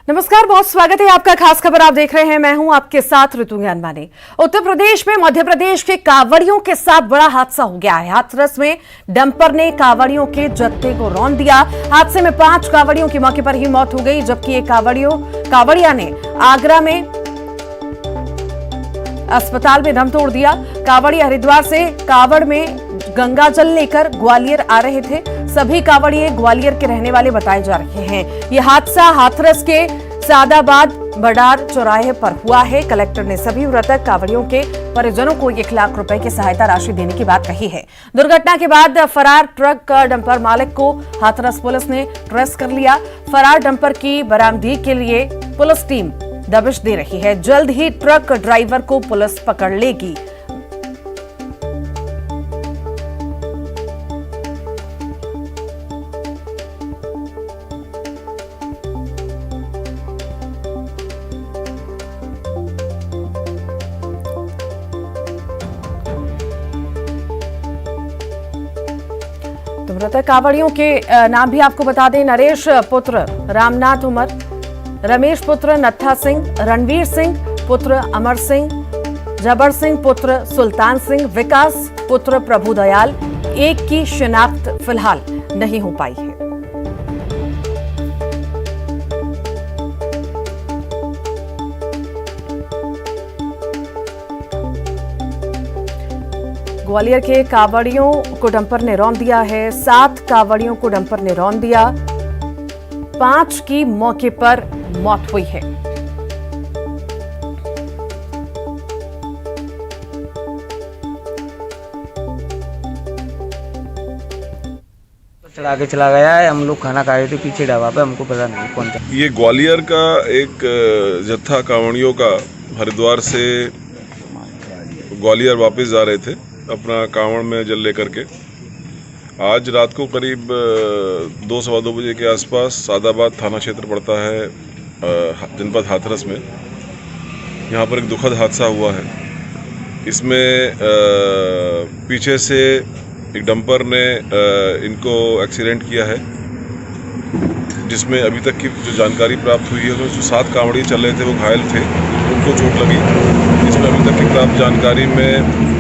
नमस्कार, बहुत स्वागत है आपका। खास खबर आप देख रहे हैं, मैं हूं आपके साथ ऋतु ज्ञानवानी। उत्तर प्रदेश में मध्य प्रदेश के कांवड़ियों के साथ बड़ा हादसा हो गया है। हाथरस में डंपर ने कांवड़ियों के जत्थे को रौंद दिया। हादसे में 5 कांवड़ियों की मौके पर ही मौत हो गई, जबकि एक कांवड़िया ने आगरा में अस्पताल में दम तोड़ दिया। कांवड़िया हरिद्वार से कांवड़ में गंगा जल लेकर ग्वालियर आ रहे थे। सभी कांवड़िए ग्वालियर के रहने वाले बताए जा रहे हैं। यह हादसा हाथरस के सादाबाद बडार चौराहे पर हुआ है। कलेक्टर ने सभी मृतक कांवड़ियों के परिजनों को 1 लाख रुपए की सहायता राशि देने की बात कही है। दुर्घटना के बाद फरार ट्रक डंपर मालिक को हाथरस पुलिस ने ट्रेस कर लिया। फरार डंपर की बरामदगी के लिए पुलिस टीम दबिश दे रही है। जल्द ही ट्रक ड्राइवर को पुलिस पकड़ लेगी। तो मृतक कांवड़ियों के नाम भी आपको बता दें। नरेश पुत्र रामनाथ उमर, रमेश पुत्र नत्था सिंह, रणवीर सिंह पुत्र अमर सिंह, जबर सिंह पुत्र सुल्तान सिंह, विकास पुत्र प्रभुदयाल। एक की शिनाख्त फिलहाल नहीं हो पाई है। ग्वालियर के कांवड़ियों को डंपर ने रौंद दिया है। 7 कांवड़ियों को डंपर ने रौंद दिया। 5 की मौके पर मौत हुई है। आगे चला गया है। हम लोग खाना खा रहे थे पीछे ढाबा पे, हमको पता नहीं कौन था। ये ग्वालियर का एक जत्था कांवड़ियों का हरिद्वार से ग्वालियर वापस जा रहे थे अपना कांवड़ में जल लेकर के। आज रात को करीब 2 सवा 2 बजे के आसपास सादाबाद थाना क्षेत्र पड़ता है जनपद हाथरस में। यहाँ पर एक दुखद हादसा हुआ है। इसमें पीछे से एक डंपर ने इनको एक्सीडेंट किया है, जिसमें अभी तक की जो जानकारी प्राप्त हुई है उसमें जो 7 कांवड़िए चल रहे थे वो घायल थे, उनको चोट लगी। इसमें अभी तक की प्राप्त जानकारी में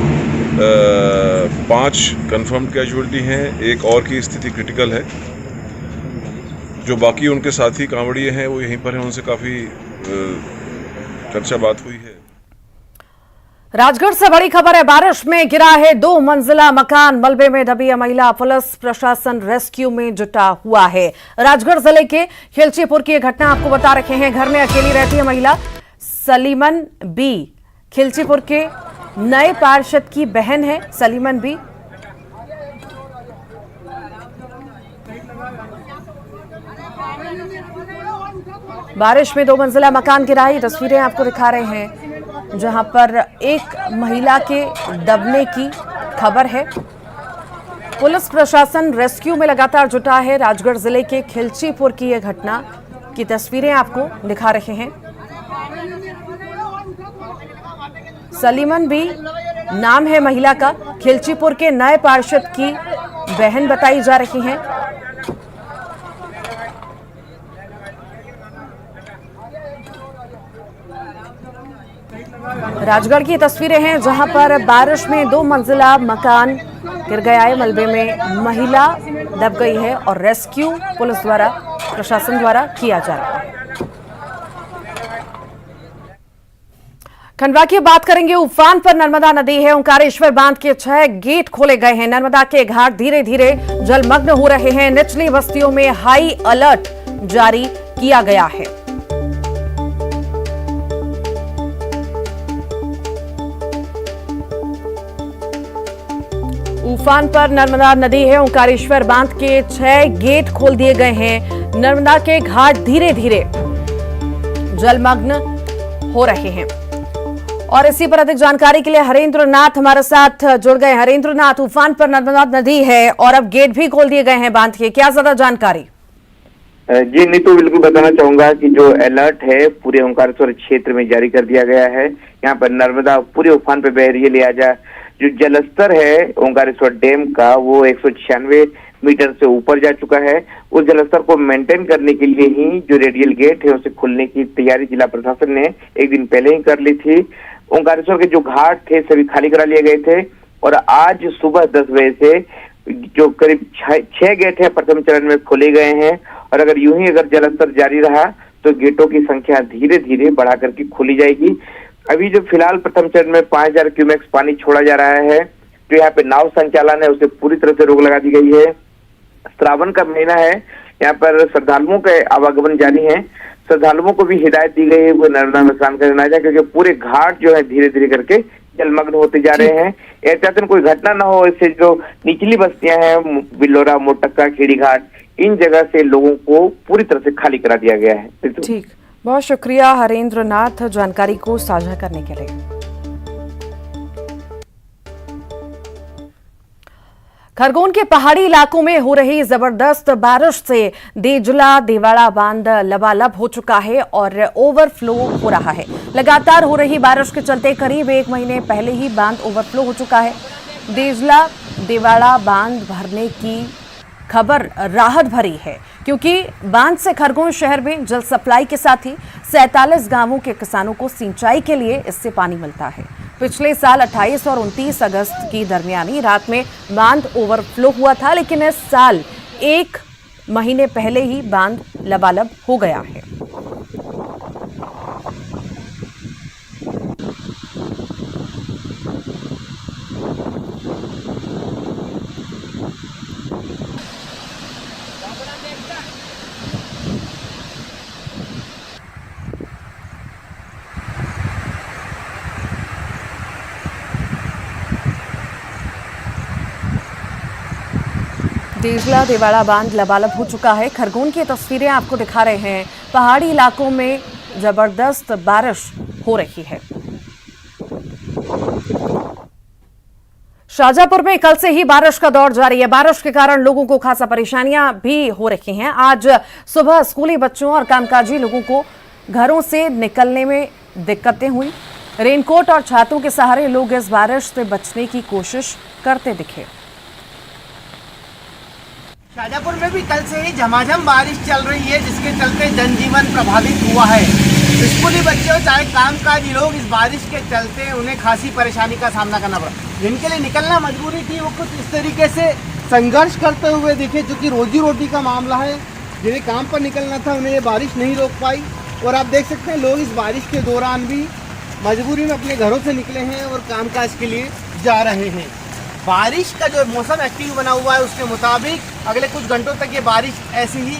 5 कन्फर्म्ड कैजुअलिटी हैं, एक और की स्थिति क्रिटिकल है। जो बाकी उनके साथी कांवड़िए हैं वो यहीं पर हैं, उनसे काफ़ी चर्चा बात हुई है। राजगढ़ से बड़ी खबर है। बारिश में गिरा है 2 मंजिला मकान, मलबे में दबी महिला। पुलिस प्रशासन रेस्क्यू में जुटा हुआ है। राजगढ़ जिले के खिलचीपुर की घटना आपको बता रखे हैं। घर में अकेली रहती है महिला सलीमन बी। खिलचीपुर के नए पार्षद की बहन है सलीमन बी। बारिश में 2 मंजिला मकान गिरा है। तस्वीरें आपको दिखा रहे हैं, जहां पर एक महिला के दबने की खबर है। पुलिस प्रशासन रेस्क्यू में लगातार जुटा है। राजगढ़ जिले के खिलचीपुर की यह घटना की तस्वीरें आपको दिखा रहे हैं। सलीमन बी नाम है महिला का। खिलचीपुर के नए पार्षद की बहन बताई जा रही हैं। राजगढ़ की तस्वीरें हैं, जहां पर बारिश में 2 मंजिला मकान गिर गया है। मलबे में महिला दब गई है और रेस्क्यू पुलिस द्वारा, प्रशासन द्वारा किया जा रहा है। खंडवा की बात करेंगे। उफान पर नर्मदा नदी है। ओंकारेश्वर बांध के 6 गेट खोले गए हैं। नर्मदा के घाट धीरे धीरे जलमग्न हो रहे हैं। निचली बस्तियों में हाई अलर्ट जारी किया गया है। उफान पर नर्मदा नदी है। ओंकारेश्वर बांध के 6 गेट खोल दिए गए हैं। नर्मदा के घाट धीरे धीरे जलमग्न हो रहे हैं। और इसी पर अधिक जानकारी के लिए हरेंद्र नाथ हमारे साथ जुड़ गए। हरेंद्र नाथ, उफान पर नर्मदा नदी है और अब गेट भी खोल दिए गए हैं बांध के, क्या ज्यादा जानकारी? जी नीतू, बिल्कुल बताना चाहूंगा कि जो अलर्ट है पूरे ओंकारेश्वर क्षेत्र में जारी कर दिया गया है। यहाँ पर नर्मदा पूरे उफान पर बह रही है। लिहाजा जो जलस्तर है ओंकारेश्वर डैम का वो 196 मीटर से ऊपर जा चुका है। उस जलस्तर को मेंटेन करने के लिए ही जो रेडियल गेट है उसे खोलने की तैयारी जिला प्रशासन ने एक दिन पहले ही कर ली थी। ओंकारेश्वर के जो घाट थे सभी खाली करा लिए गए थे और आज सुबह 10 बजे से जो करीब 6 गेट है प्रथम चरण में खोले गए हैं और अगर यूं ही अगर जलस्तर जारी रहा तो गेटों की संख्या धीरे धीरे बढ़ा करके खोली जाएगी। अभी जो फिलहाल प्रथम चरण में 5000 क्यूमेक्स पानी छोड़ा जा रहा है, जो यहाँ पे नाव संचालन है उसे पूरी तरह से रोक लगा दी गई है। श्रावण का महीना है, यहाँ पर श्रद्धालुओं के आवागमन जारी है। श्रद्धालुओं को भी हिदायत दी गई है वो नर्मदा में स्नान करने ना जाए, क्योंकि पूरे घाट जो है धीरे धीरे करके जलमग्न होते जा रहे हैं। एहतियातन कोई घटना ना हो, इससे जो निचली बस्तियां हैं बिल्लोरा, मोटक्का, खेड़ी घाट, इन जगह से लोगों को पूरी तरह से खाली करा दिया गया है। ठीक, बहुत शुक्रिया हरेंद्र नाथ जानकारी को साझा करने के लिए। खरगोन के पहाड़ी इलाकों में हो रही जबरदस्त बारिश से देजला देवाड़ा बांध लबालब हो चुका है और ओवरफ्लो हो रहा है। लगातार हो रही बारिश के चलते करीब 1 महीने पहले ही बांध ओवरफ्लो हो चुका है। देजला देवाड़ा बांध भरने की खबर राहत भरी है, क्योंकि बांध से खरगोन शहर में जल सप्लाई के साथ ही 47 गांवों के किसानों को सिंचाई के लिए इससे पानी मिलता है। पिछले साल 28 और 29 अगस्त की दरमियानी रात में बांध ओवरफ्लो हुआ था, लेकिन इस साल 1 महीने पहले ही बांध लबालब हो गया है। देजला देवाड़ा बांध लबालब हो चुका है। खरगोन की तस्वीरें आपको दिखा रहे हैं। पहाड़ी इलाकों में जबरदस्त बारिश हो रही है। शाजापुर में कल से ही बारिश का दौर जारी है। बारिश के कारण लोगों को खासा परेशानियां भी हो रही हैं। आज सुबह स्कूली बच्चों और कामकाजी लोगों को घरों से निकलने में दिक्कतें हुई। रेनकोट और छातों के सहारे लोग इस बारिश से बचने की कोशिश करते दिखे। शाजापुर में भी कल से ही झमाझम बारिश चल रही है, जिसके चलते जनजीवन प्रभावित हुआ है। स्कूली बच्चे और चाहे कामकाजी लोग इस बारिश के चलते उन्हें खासी परेशानी का सामना करना पड़ा। जिनके लिए निकलना मजबूरी थी वो कुछ इस तरीके से संघर्ष करते हुए दिखे, जो कि रोजी रोटी का मामला है। जिन्हें काम पर निकलना था उन्हें ये बारिश नहीं रोक पाई और आप देख सकते हैं लोग इस बारिश के दौरान भी मजबूरी में अपने घरों से निकले हैं और कामकाज के लिए जा रहे हैं। बारिश का जो मौसम एक्टिव बना हुआ है उसके मुताबिक अगले कुछ घंटों तक ये बारिश ऐसी ही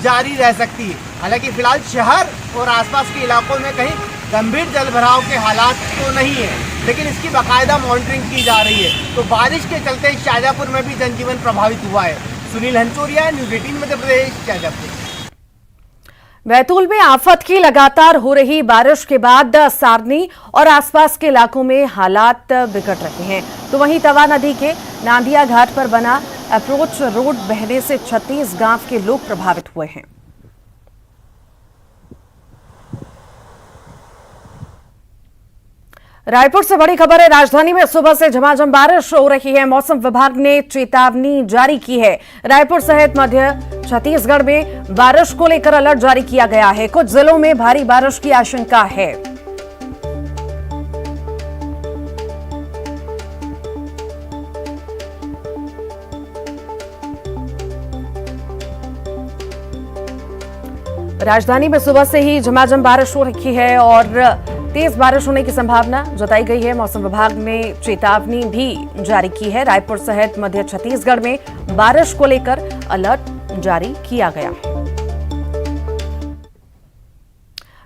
जारी रह सकती है। हालांकि फिलहाल शहर और आसपास के इलाकों में कहीं गंभीर जलभराव के हालात तो नहीं है, लेकिन इसकी बाकायदा मॉनिटरिंग की जा रही है। तो बारिश के चलते शाजापुर में भी जनजीवन प्रभावित हुआ है। सुनील हंचोरिया, न्यूज़ 18 मध्य प्रदेश, शाजापुर। बैतूल में आफत की लगातार हो रही बारिश के बाद सारनी और आसपास के इलाकों में हालात बिगड़ रहे हैं। तो वहीं तवा नदी के नांदिया घाट पर बना अप्रोच रोड बहने से 36 गांव के लोग प्रभावित हुए हैं। रायपुर से बड़ी खबर है। राजधानी में सुबह से झमाझम बारिश हो रही है। मौसम विभाग ने चेतावनी जारी की है। रायपुर सहित मध्य छत्तीसगढ़ में बारिश को लेकर अलर्ट जारी किया गया है। कुछ जिलों में भारी बारिश की आशंका है। राजधानी में सुबह से ही झमाझम बारिश हो रही है और तेज बारिश होने की संभावना जताई गई है। मौसम विभाग ने चेतावनी भी जारी की है। रायपुर सहित मध्य छत्तीसगढ़ में बारिश को लेकर अलर्ट जारी किया गया है।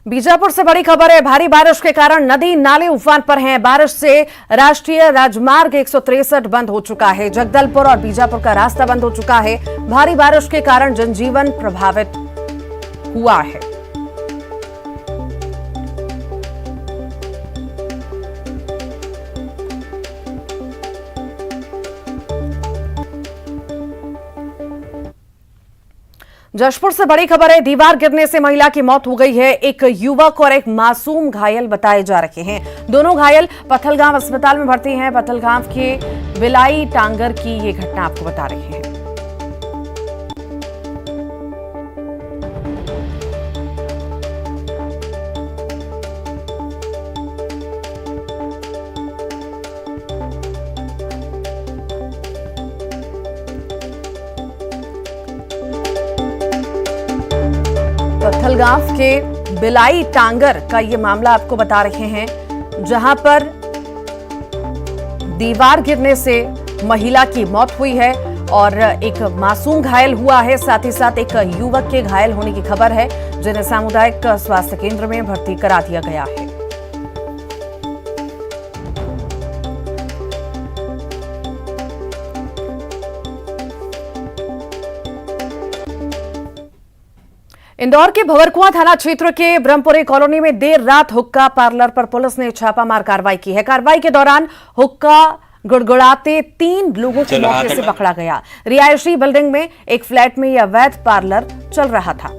बीजापुर से बड़ी खबर है। भारी बारिश के कारण नदी नाले उफान पर हैं। बारिश से राष्ट्रीय राजमार्ग 163 बंद हो चुका है। जगदलपुर और बीजापुर का रास्ता बंद हो चुका है। भारी बारिश के कारण जनजीवन प्रभावित हुआ है। जशपुर से बड़ी खबर है। दीवार गिरने से महिला की मौत हो गई है। एक युवक और एक मासूम घायल बताए जा रहे हैं। दोनों घायल पत्थलगांव अस्पताल में भर्ती हैं। पत्थलगांव के विलाई टांगर की ये घटना आपको बता रही है। पत्थलगांव के बिलाई टांगर का ये मामला आपको बता रहे हैं, जहां पर दीवार गिरने से महिला की मौत हुई है और एक मासूम घायल हुआ है। साथ ही साथ एक युवक के घायल होने की खबर है, जिन्हें सामुदायिक स्वास्थ्य केंद्र में भर्ती करा दिया गया है। इंदौर के भंवरकुआं थाना क्षेत्र के ब्रह्मपुरी कॉलोनी में देर रात हुक्का पार्लर पर पुलिस ने छापामार कार्रवाई की है। कार्रवाई के दौरान हुक्का गुड़गुड़ाते 3 लोगों को मौके से पकड़ा गया। रिहायशी बिल्डिंग में एक फ्लैट में यह अवैध पार्लर चल रहा था।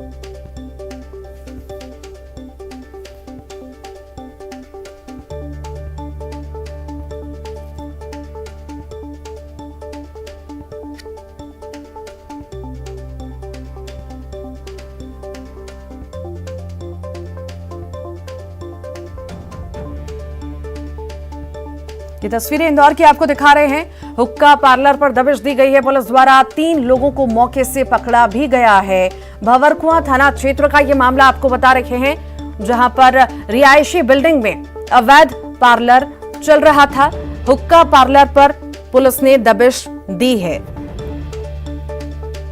ये तस्वीरें इंदौर की आपको दिखा रहे हैं। हुक्का पार्लर पर दबिश दी गई है पुलिस द्वारा। 3 लोगों को मौके से पकड़ा भी गया है। भंवरकुआं थाना क्षेत्र का ये मामला आपको बता रहे हैं, जहां पर रिहायशी बिल्डिंग में अवैध पार्लर चल रहा था। हुक्का पार्लर पर पुलिस ने दबिश दी है।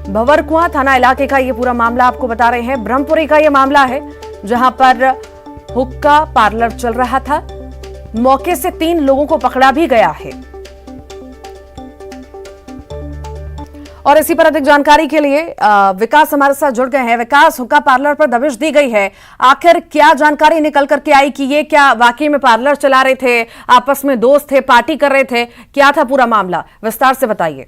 भंवरकुआं थाना इलाके का ये पूरा मामला आपको बता रहे हैं। ब्रह्मपुरी का ये मामला है, जहां पर हुक्का पार्लर चल रहा था। मौके से 3 लोगों को पकड़ा भी गया है। और इसी पर अधिक जानकारी के लिए विकास हमारे साथ जुड़ गए हैं। विकास, हुक्का पार्लर पर दबिश दी गई है, आखिर क्या जानकारी निकल करके आई कि ये क्या वाकई में पार्लर चला रहे थे, आपस में दोस्त थे, पार्टी कर रहे थे, क्या था पूरा मामला, विस्तार से बताइए।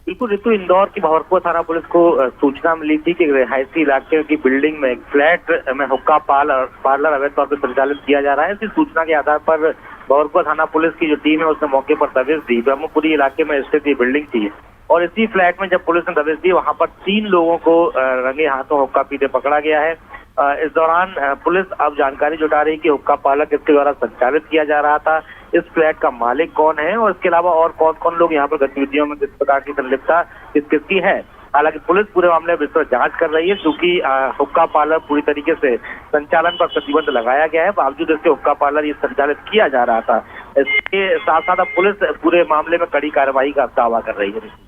बिल्कुल ऋतु, इंदौर की भंवरकुआं थाना पुलिस को सूचना मिली थी कि रिहायशी इलाके की बिल्डिंग में एक फ्लैट में हुक्का पार्लर अवैध तौर पर संचालित किया जा रहा है। इसी सूचना के आधार पर भंवरकुआं थाना पुलिस की जो टीम है उसने मौके पर दबिश दी। ब्रह्मपुरी इलाके में स्थित ये बिल्डिंग थी और इसी फ्लैट में जब पुलिस ने दबिश दी, वहां पर 3 लोगों को रंगे हाथों हुक्का पीते पकड़ा गया है। इस दौरान पुलिस अब जानकारी जुटा रही कि हुक्का पार्लर किसके द्वारा संचालित किया जा रहा था, इस फ्लैट का मालिक कौन है और इसके अलावा और कौन कौन लोग यहाँ पर गतिविधियों में किस प्रकार की संलिप्तता किसकी है। हालांकि पुलिस पूरे मामले में विस्तृत जांच कर रही है, क्योंकि हुक्का पार्लर पूरी तरीके से संचालन पर प्रतिबंध लगाया गया है। बावजूद इसके हुक्का पार्लर ये संचालित किया जा रहा था। इसके साथ साथ अब पुलिस पूरे मामले में कड़ी कार्रवाई का दावा कर रही है।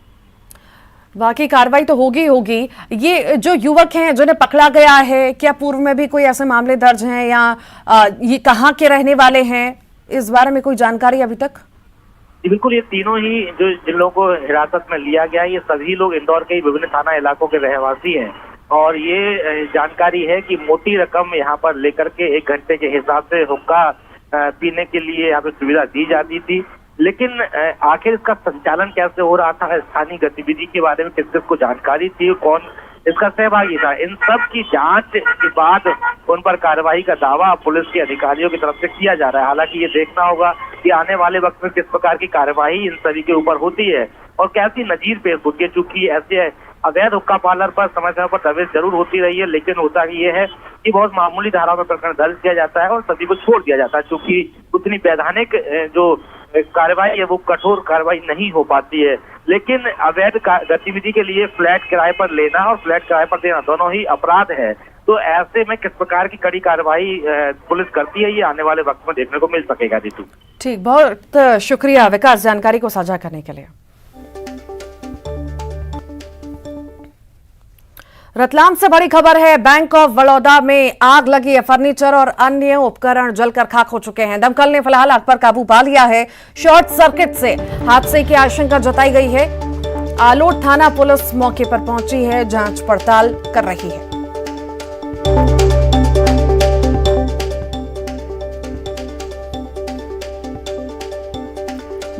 वाकई कार्रवाई तो होगी। ये जो युवक हैं जिन्हें पकड़ा गया है, क्या पूर्व में भी कोई ऐसे मामले दर्ज हैं या ये कहाँ के रहने वाले हैं, इस बारे में कोई जानकारी अभी तक? बिल्कुल, ये तीनों ही जिन लोगों को हिरासत में लिया गया है, ये सभी लोग इंदौर के विभिन्न थाना इलाकों के रहवासी हैं और ये जानकारी है कि मोटी रकम यहाँ पर लेकर के 1 घंटे के हिसाब से हुक्का पीने के लिए यहाँ पे सुविधा दी जाती थी। लेकिन आखिर इसका संचालन कैसे हो रहा था, स्थानीय गतिविधि के बारे में किस किस को जानकारी थी, कौन इसका सहभागी था, इन सब की जांच के बाद उन पर कार्रवाई का दावा पुलिस के अधिकारियों की तरफ से किया जा रहा है। हालांकि ये देखना होगा कि आने वाले वक्त में किस प्रकार की कार्रवाई इन सभी के ऊपर होती है और कैसी नजीर पेश होती है। चूंकि ऐसे अवैध हुक्का पार्लर पर समय समय पर दबिश जरूर होती रही है, लेकिन होता ये है कि बहुत मामूली धाराओं में प्रकरण दर्ज किया जाता है और सभी को छोड़ दिया जाता है। चूंकि उतनी वैधानिक जो कार्रवाई है वो कठोर कार्रवाई नहीं हो पाती है। लेकिन अवैध गतिविधि के लिए फ्लैट किराए पर लेना और फ्लैट किराए पर देना दोनों ही अपराध है। तो ऐसे में किस प्रकार की कड़ी कार्रवाई पुलिस करती है, ये आने वाले वक्त में देखने को मिल सकेगा। रितु, ठीक, बहुत शुक्रिया विकास जानकारी को साझा करने के लिए। रतलाम से बड़ी खबर है। बैंक ऑफ बड़ौदा में आग लगी है। फर्नीचर और अन्य उपकरण जलकर खाक हो चुके हैं। दमकल ने फिलहाल आग पर काबू पा लिया है। शॉर्ट सर्किट से हादसे की आशंका जताई गई है। आलोट थाना पुलिस मौके पर पहुंची है, जांच पड़ताल कर रही है।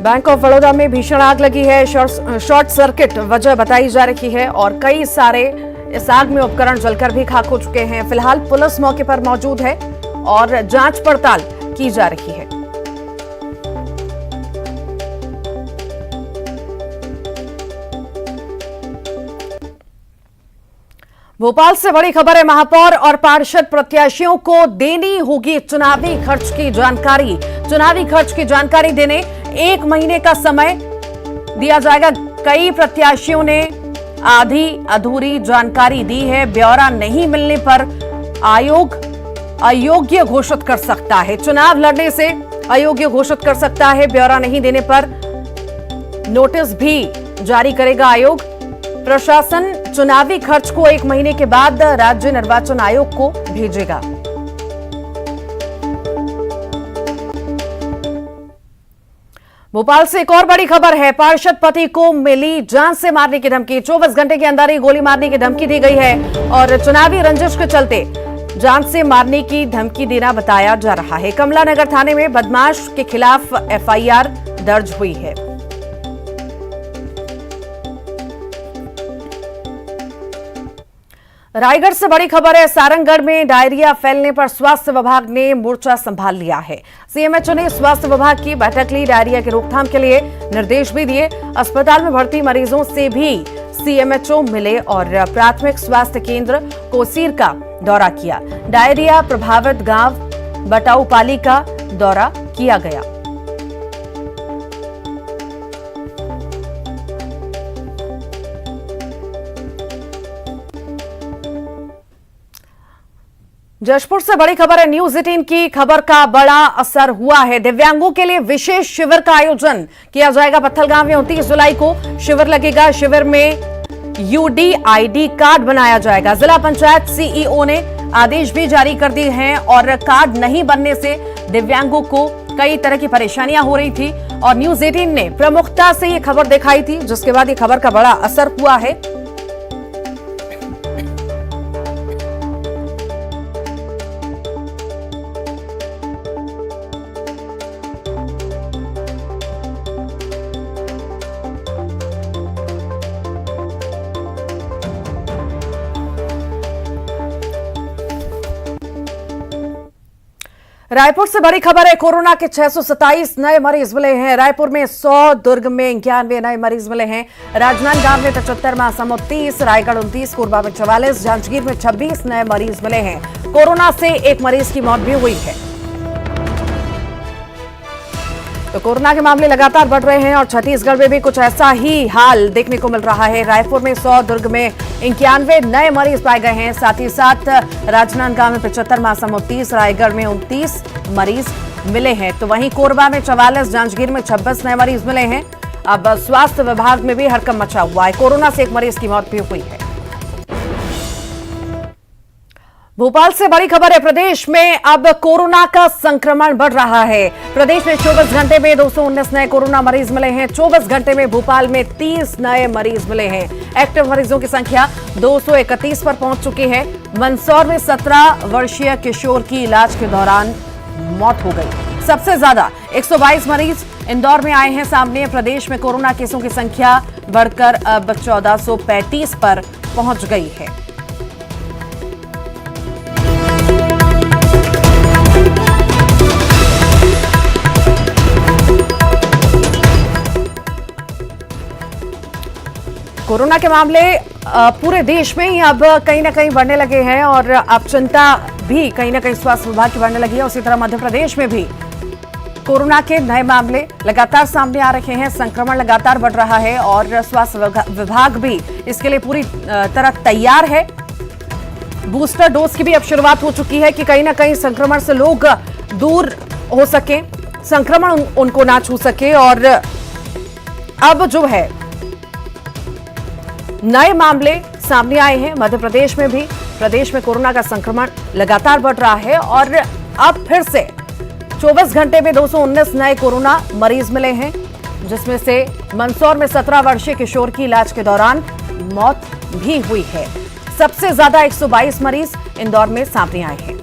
बैंक ऑफ बड़ौदा में भीषण आग लगी है। शॉर्ट सर्किट वजह बताई जा रही है और कई सारे इस आग में उपकरण जलकर भी खाक हो चुके हैं। फिलहाल पुलिस मौके पर मौजूद है और जांच पड़ताल की जा रही है। भोपाल से बड़ी खबर है। महापौर और पार्षद प्रत्याशियों को देनी होगी चुनावी खर्च की जानकारी। चुनावी खर्च की जानकारी देने 1 महीने का समय दिया जाएगा। कई प्रत्याशियों ने आधी अधूरी जानकारी दी है। ब्यौरा नहीं मिलने पर आयोग अयोग्य घोषित कर सकता है। चुनाव लड़ने से अयोग्य घोषित कर सकता है। ब्यौरा नहीं देने पर नोटिस भी जारी करेगा आयोग। प्रशासन चुनावी खर्च को 1 महीने के बाद राज्य निर्वाचन आयोग को भेजेगा। भोपाल से एक और बड़ी खबर है। पार्षद पति को मिली जान से मारने की धमकी। 24 घंटे के अंदर ही गोली मारने की धमकी दी गई है और चुनावी रंजिश के चलते जान से मारने की धमकी देना बताया जा रहा है। कमला नगर थाने में बदमाश के खिलाफ एफआईआर दर्ज हुई है। रायगढ़ से बड़ी खबर है। सारंगगढ़ में डायरिया फैलने पर स्वास्थ्य विभाग ने मोर्चा संभाल लिया है। सीएमएचओ ने स्वास्थ्य विभाग की बैठक ली। डायरिया की रोकथाम के लिए निर्देश भी दिए। अस्पताल में भर्ती मरीजों से भी सीएमएचओ मिले और प्राथमिक स्वास्थ्य केंद्र कोसीर का दौरा किया। डायरिया प्रभावित गांव बटाऊपाली का दौरा किया गया। जशपुर से बड़ी खबर है। न्यूज 18 की खबर का बड़ा असर हुआ है। दिव्यांगों के लिए विशेष शिविर का आयोजन किया जाएगा। पत्थलगांव में 29 जुलाई को शिविर लगेगा। शिविर में यूडीआईडी कार्ड बनाया जाएगा। जिला पंचायत सीईओ ने आदेश भी जारी कर दिए हैं और कार्ड नहीं बनने से दिव्यांगों को कई तरह की परेशानियां हो रही थी और न्यूज 18 ने प्रमुखता से ये खबर दिखाई थी, जिसके बाद ये खबर का बड़ा असर हुआ है। रायपुर से बड़ी खबर है। कोरोना के 627 नए मरीज मिले हैं। रायपुर में 100, दुर्ग में 91 नए मरीज मिले हैं। राजनांदगांव में 75, महासमुंद 30, रायगढ़ 29, कोरबा में 44, जांजगीर में 26 नए मरीज मिले हैं। कोरोना से एक मरीज की मौत भी हुई है। तो कोरोना के मामले लगातार बढ़ रहे हैं और छत्तीसगढ़ में भी कुछ ऐसा ही हाल देखने को मिल रहा है। रायपुर में 100, दुर्ग में 91 नए मरीज पाए गए हैं। साथ ही साथ राजनांदगांव में 75, महासमुंद 30, रायगढ़ में 29 मरीज मिले हैं। तो वहीं कोरबा में 44, जांजगीर में 26 नए मरीज मिले हैं। अब स्वास्थ्य विभाग में भी हड़कंप मचा हुआ है। कोरोना से एक मरीज की मौत भी हुई है। भोपाल से बड़ी खबर है। प्रदेश में अब कोरोना का संक्रमण बढ़ रहा है। प्रदेश में 24 घंटे में 219 नए कोरोना मरीज मिले हैं। 24 घंटे में भोपाल में 30 नए मरीज मिले हैं। एक्टिव मरीजों की संख्या 231 पर पहुंच चुकी है। मंदसौर में 17 वर्षीय किशोर की इलाज के दौरान मौत हो गई। सबसे ज्यादा 122 मरीज इंदौर में आए हैं सामने। प्रदेश में कोरोना केसों की संख्या बढ़कर अब 1435 पर पहुंच गई है। कोरोना के मामले पूरे देश में ही अब कहीं ना कहीं बढ़ने लगे हैं और अब चिंता भी कहीं ना कहीं स्वास्थ्य विभाग की बढ़ने लगी है। उसी तरह मध्य प्रदेश में भी कोरोना के नए मामले लगातार सामने आ रहे हैं। संक्रमण लगातार बढ़ रहा है और स्वास्थ्य विभाग भी इसके लिए पूरी तरह तैयार है। बूस्टर डोज की भी अब शुरुआत हो चुकी है कि कहीं ना कहीं संक्रमण से लोग दूर हो सके, संक्रमण उनको ना छू सके। और अब जो है नए मामले सामने आए हैं मध्य प्रदेश में भी। प्रदेश में कोरोना का संक्रमण लगातार बढ़ रहा है और अब फिर से 24 घंटे में 219 नए कोरोना मरीज मिले हैं, जिसमें से मंदसौर में 17 वर्षीय किशोर की इलाज के दौरान मौत भी हुई है। सबसे ज्यादा 122 मरीज इंदौर में सामने आए हैं।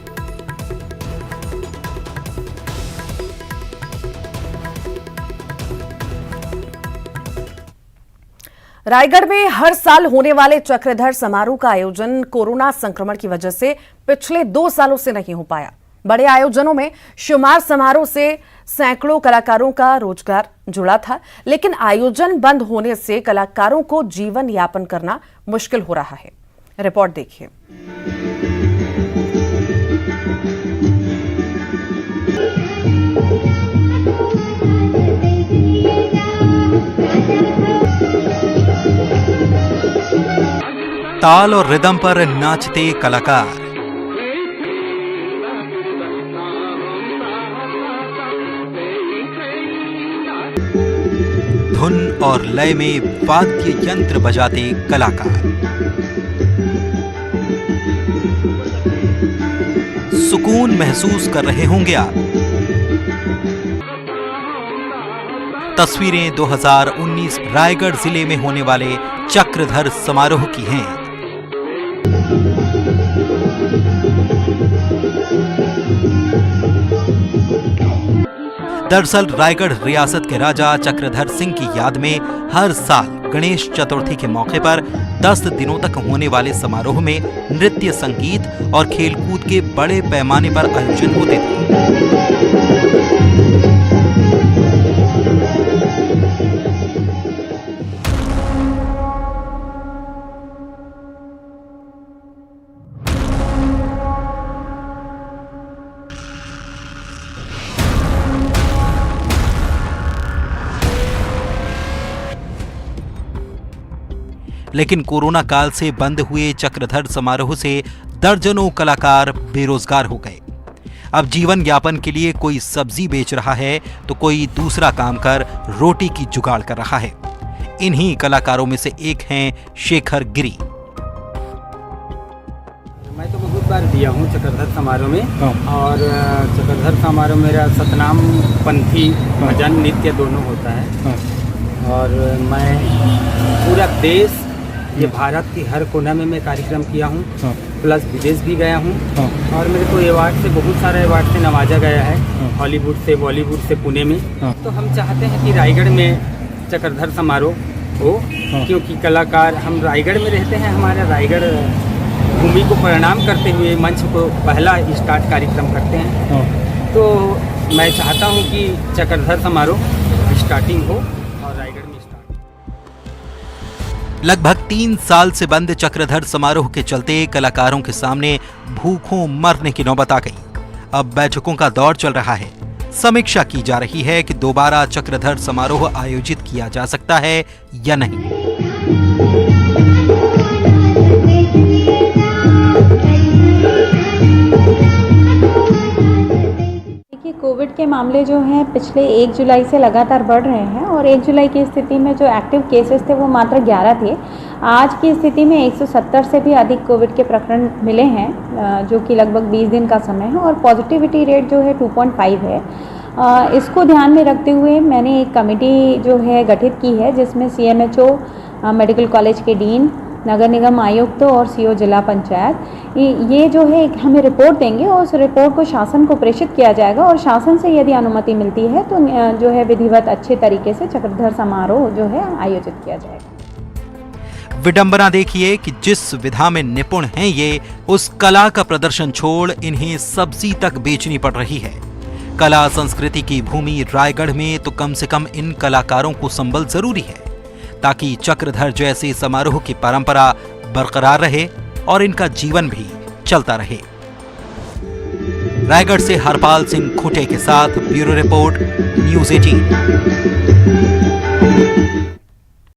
रायगढ़ में हर साल होने वाले चक्रधर समारोह का आयोजन कोरोना संक्रमण की वजह से पिछले 2 सालों से नहीं हो पाया। बड़े आयोजनों में शुमार समारोह से सैकड़ों कलाकारों का रोजगार जुड़ा था, लेकिन आयोजन बंद होने से कलाकारों को जीवन यापन करना मुश्किल हो रहा है। रिपोर्ट देखिए। ताल और रिदम पर नाचते कलाकार, धुन और लय में वाद्य यंत्र बजाते कलाकार, सुकून महसूस कर रहे होंगे आप। तस्वीरें 2019 रायगढ़ जिले में होने वाले चक्रधर समारोह की हैं। दरअसल रायगढ़ रियासत के राजा चक्रधर सिंह की याद में हर साल गणेश चतुर्थी के मौके पर 10 दिनों तक होने वाले समारोह में नृत्य, संगीत और खेलकूद के बड़े पैमाने पर आयोजन होते थे। लेकिन कोरोना काल से बंद हुए चक्रधर समारोह से दर्जनों कलाकार बेरोजगार हो गए। अब जीवन यापन के लिए कोई सब्जी बेच रहा है तो कोई दूसरा काम कर रोटी की जुगाड़ कर रहा है। इन्हीं कलाकारों में से एक हैं शेखर गिरी। मैं तो बहुत बार दिया हूँ चक्रधर समारोह में, और चक्रधर समारोह मेरा सतनाम पंथी भजन नृत्य दोनों होता है। और मैं पूरा देश, ये भारत की हर कोना में मैं कार्यक्रम किया हूँ, प्लस विदेश भी गया हूँ। और मेरे को अवार्ड से, बहुत सारे अवार्ड से नवाजा गया है, हॉलीवुड से, बॉलीवुड से, पुणे में। तो हम चाहते हैं कि रायगढ़ में चक्रधर समारोह हो, क्योंकि कलाकार हम रायगढ़ में रहते हैं। हमारा रायगढ़ भूमि को प्रणाम करते हुए मंच को पहला स्टार्ट कार्यक्रम करते हैं। तो मैं चाहता हूँ कि चक्रधर समारोह स्टार्टिंग हो और रायगढ़ में स्टार्ट। लगभग 3 साल से बंद चक्रधर समारोह के चलते कलाकारों के सामने भूखों मरने की नौबत आ गई। अब बैठकों का दौर चल रहा है। समीक्षा की जा रही है कि दोबारा चक्रधर समारोह आयोजित किया जा सकता है या नहीं। कोविड के मामले जो हैं पिछले 1 जुलाई से लगातार बढ़ रहे हैं, और 1 जुलाई की स्थिति में जो एक्टिव केसेस थे वो मात्र 11 थे। आज की स्थिति में 170 से भी अधिक कोविड के प्रकरण मिले हैं, जो कि लगभग 20 दिन का समय है, और पॉजिटिविटी रेट जो है 2.5 है। इसको ध्यान में रखते हुए मैंने एक कमेटी जो है गठित की है, जिसमें CMHO, मेडिकल कॉलेज के डीन, नगर निगम आयुक्त और CO जिला पंचायत, ये जो है हमें रिपोर्ट देंगे, और उस रिपोर्ट को शासन को प्रेषित किया जाएगा, और शासन से यदि अनुमति मिलती है तो जो है विधिवत अच्छे तरीके से चक्रधर समारोह जो है आयोजित किया जाएगा। विडंबना देखिए कि जिस विधा में निपुण हैं ये, उस कला का प्रदर्शन छोड़ इन्हें सब्जी तक बेचनी पड़ रही है। कला संस्कृति की भूमि रायगढ़ में तो कम से कम इन कलाकारों को संबल जरूरी है, ताकि चक्रधर जैसे समारोह की परंपरा बरकरार रहे और इनका जीवन भी चलता रहे। रायगढ़ से हरपाल सिंह खुटे के साथ ब्यूरो रिपोर्ट, न्यूज़ 18।